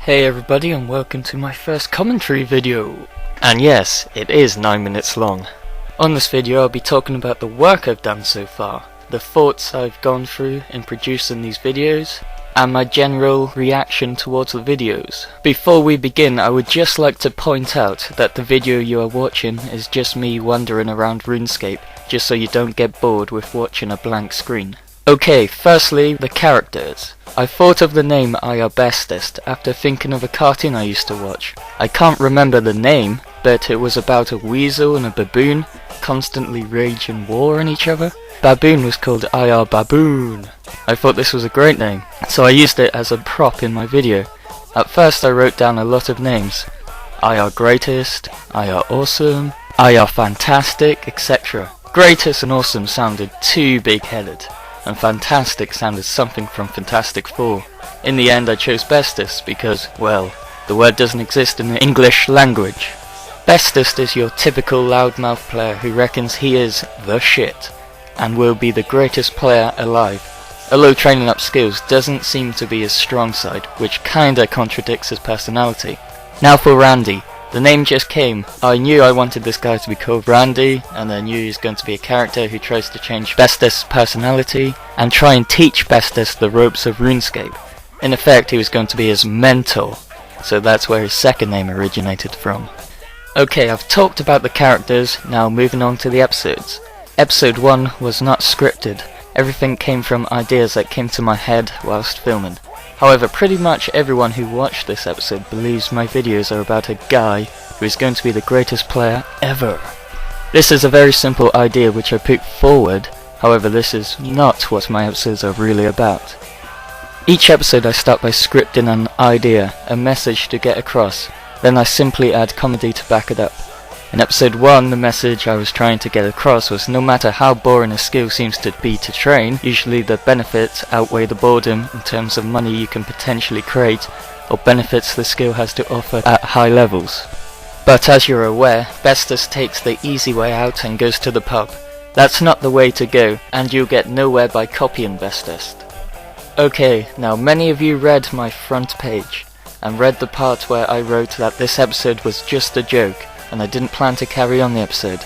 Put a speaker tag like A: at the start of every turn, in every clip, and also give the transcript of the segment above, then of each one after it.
A: Hey everybody, and welcome to my first commentary video. And yes, it is 9 minutes long. On this video I'll be talking about the work I've done so far, the thoughts I've gone through in producing these videos, and my general reaction towards the videos. Before we begin, I would just like to point out that the video you are watching is just me wandering around Runescape, just so you don't get bored with watching a blank screen. Okay, firstly, the characters. I thought of the name IR Bestest after thinking of a cartoon I used to watch. I can't remember the name, but it was about a weasel and a baboon constantly raging war on each other. Baboon was called IR Baboon. I thought this was a great name, so I used it as a prop in my video. At first I wrote down a lot of names. IR Greatest, IR Awesome, IR Fantastic, etc. Greatest and Awesome sounded too big-headed, and Fantastic sounded something from Fantastic Four. In the end I chose Bestest because, well, the word doesn't exist in the English language. Bestest is your typical loudmouth player who reckons he is the shit, and will be the greatest player alive. Although training up skills doesn't seem to be his strong side, which kinda contradicts his personality. Now for Randy. The name just came. I knew I wanted this guy to be called Randy, and I knew he was going to be a character who tries to change Bestest's personality and try and teach Bestest the ropes of Runescape. In effect, he was going to be his mentor, so that's where his second name originated from. Okay, I've talked about the characters, now moving on to the episodes. Episode 1 was not scripted. Everything came from ideas that came to my head whilst filming. However, pretty much everyone who watched this episode believes my videos are about a guy who is going to be the greatest player ever. This is a very simple idea which I put forward, however this is not what my episodes are really about. Each episode I start by scripting an idea, a message to get across, then I simply add comedy to back it up. In episode 1, the message I was trying to get across was no matter how boring a skill seems to be to train, usually the benefits outweigh the boredom in terms of money you can potentially create, or benefits the skill has to offer at high levels. But as you're aware, Bestest takes the easy way out and goes to the pub. That's not the way to go, and you'll get nowhere by copying Bestest. Okay, now many of you read my front page, and read the part where I wrote that this episode was just a joke, and I didn't plan to carry on the episode.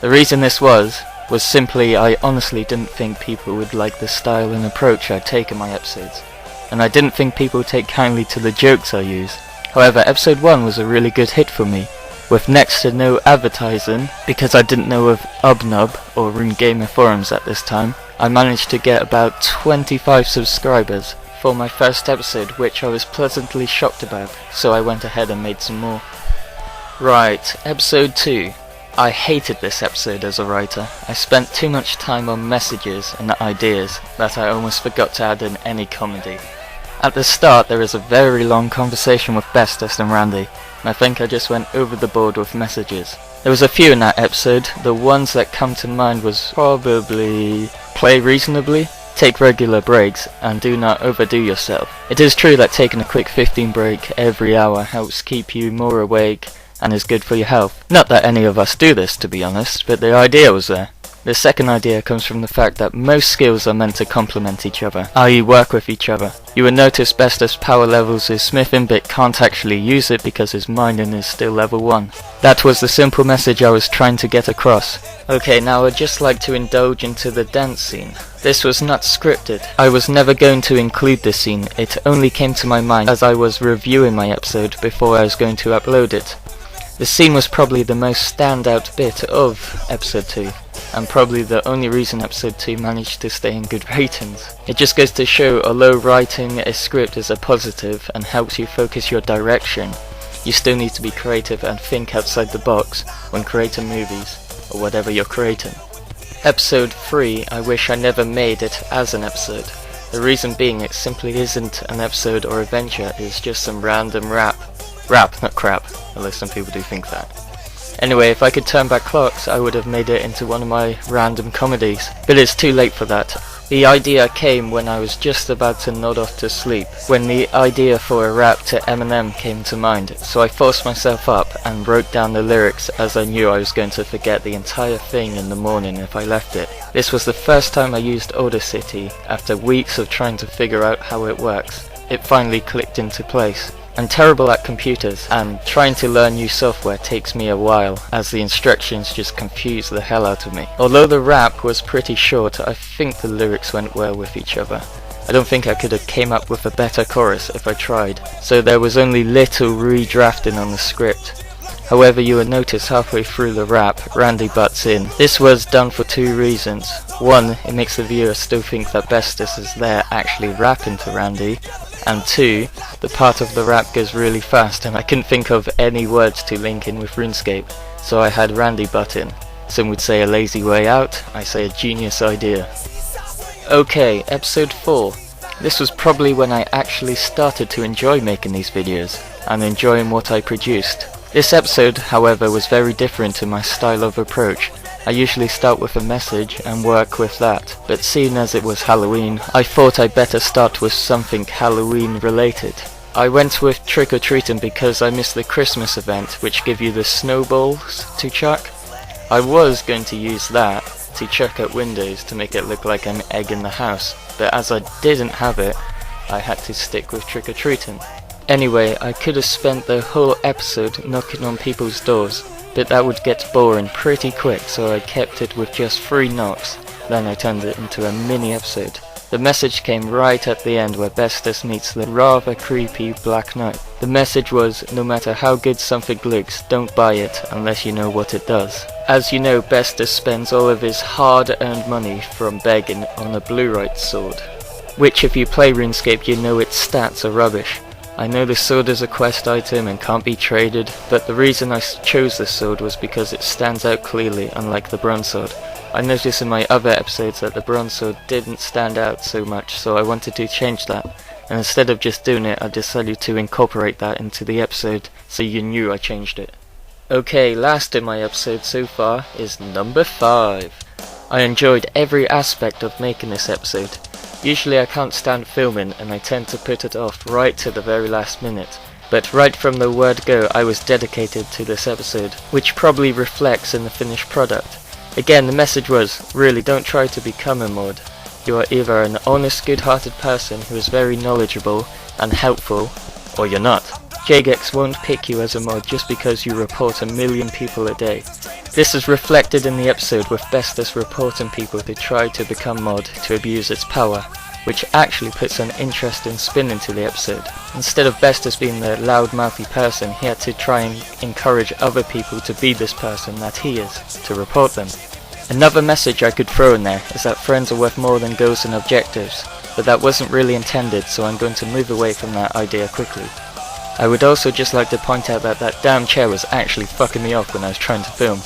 A: The reason this was simply I honestly didn't think people would like the style and approach I take in my episodes, and I didn't think people would take kindly to the jokes I use. However, episode 1 was a really good hit for me, with next to no advertising, because I didn't know of Ubnub or RuneGamer forums at this time. I managed to get about 25 subscribers for my first episode, which I was pleasantly shocked about, so I went ahead and made some more. Right, episode 2. I hated this episode as a writer. I spent too much time on messages and ideas that I almost forgot to add in any comedy. At the start there is a very long conversation with Bestest and Randy, and I think I just went over the board with messages. There was a few in that episode. The ones that come to mind was probably play reasonably, take regular breaks, and do not overdo yourself. It is true that taking a quick 15 break every hour helps keep you more awake and is good for your health. Not that any of us do this, to be honest, but the idea was there. The second idea comes from the fact that most skills are meant to complement each other, i.e. work with each other. You will notice Bestest's power levels is smithing but can't actually use it because his mining is still level 1. That was the simple message I was trying to get across. Okay, now I'd just like to indulge into the dance scene. This was not scripted. I was never going to include this scene, it only came to my mind as I was reviewing my episode before I was going to upload it. The scene was probably the most standout bit of episode 2, and probably the only reason episode 2 managed to stay in good ratings. It just goes to show, although writing a script is a positive and helps you focus your direction, you still need to be creative and think outside the box when creating movies, or whatever you're creating. Episode 3, I wish I never made it as an episode. The reason being it simply isn't an episode or adventure, it's just some random rap, not crap, although some people do think that. Anyway, if I could turn back clocks, I would have made it into one of my random comedies, but it's too late for that. The idea came when I was just about to nod off to sleep, when the idea for a rap to Eminem came to mind, so I forced myself up and wrote down the lyrics as I knew I was going to forget the entire thing in the morning if I left it. This was the first time I used Audacity after weeks of trying to figure out how it works. It finally clicked into place. I'm terrible at computers, and trying to learn new software takes me a while, as the instructions just confuse the hell out of me. Although the rap was pretty short, I think the lyrics went well with each other. I don't think I could have came up with a better chorus if I tried, so there was only little redrafting on the script. However, you will notice halfway through the rap, Randy butts in. This was done for two reasons. One, it makes the viewer still think that Bestus is there actually rapping to Randy, and two, the part of the rap goes really fast and I couldn't think of any words to link in with Runescape, so I had Randy butt in. Some would say a lazy way out, I say a genius idea. Okay, episode 4. This was probably when I actually started to enjoy making these videos, and enjoying what I produced. This episode, however, was very different to my style of approach. I usually start with a message and work with that, but seeing as it was Halloween, I thought I'd better start with something Halloween related. I went with trick-or-treating because I missed the Christmas event, which give you the snowballs to chuck. I was going to use that to chuck at windows to make it look like an egg in the house, but as I didn't have it, I had to stick with trick-or-treating. Anyway, I could have spent the whole episode knocking on people's doors, but that would get boring pretty quick, so I kept it with just 3 knocks, then I turned it into a mini episode. The message came right at the end where Bestus meets the rather creepy Black Knight. The message was, no matter how good something looks, don't buy it unless you know what it does. As you know, Bestus spends all of his hard-earned money from begging on a blue-right sword, which if you play RuneScape you know its stats are rubbish. I know the sword is a quest item and can't be traded, but the reason I chose this sword was because it stands out clearly, unlike the bronze sword. I noticed in my other episodes that the bronze sword didn't stand out so much, so I wanted to change that, and instead of just doing it, I decided to incorporate that into the episode, so you knew I changed it. Okay, last in my episode so far is number 5. I enjoyed every aspect of making this episode. Usually I can't stand filming and I tend to put it off right to the very last minute, but right from the word go I was dedicated to this episode, which probably reflects in the finished product. Again, the message was, really don't try to become a mod. You are either an honest, good-hearted person who is very knowledgeable and helpful, or you're not. Jagex won't pick you as a mod just because you report 1 million people a day. This is reflected in the episode with Bestus reporting people who try to become mod to abuse its power, which actually puts an interesting spin into the episode. Instead of Bestus being the loud-mouthy person, he had to try and encourage other people to be this person that he is, to report them. Another message I could throw in there is that friends are worth more than goals and objectives, but that wasn't really intended, so I'm going to move away from that idea quickly. I would also just like to point out that that damn chair was actually fucking me off when I was trying to film.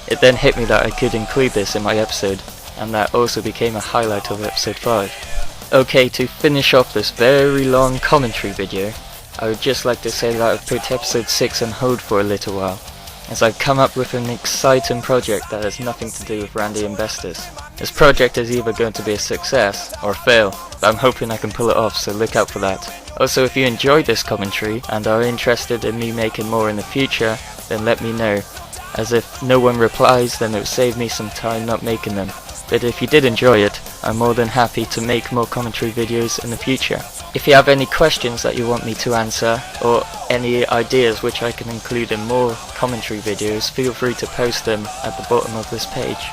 A: It then hit me that I could include this in my episode, and that also became a highlight of episode 5. Okay, to finish off this very long commentary video, I would just like to say that I've put episode 6 on hold for a little while, as I've come up with an exciting project that has nothing to do with Randy and Bestus. This project is either going to be a success or a fail, but I'm hoping I can pull it off, so look out for that. Also, if you enjoyed this commentary and are interested in me making more in the future, then let me know, as if no one replies then it would save me some time not making them. But if you did enjoy it, I'm more than happy to make more commentary videos in the future. If you have any questions that you want me to answer, or any ideas which I can include in more commentary videos, feel free to post them at the bottom of this page.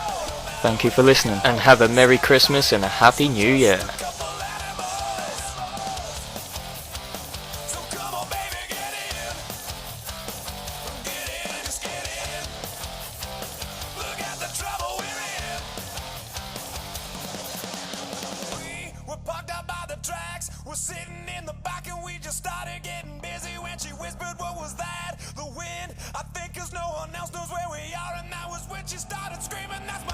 A: Thank you for listening, and have a Merry Christmas and a Happy New Year!
B: We're sitting in the back and we just started getting busy when she whispered, what was that? The wind, I think, cause no one else knows where we are, and that was when she started screaming, that's my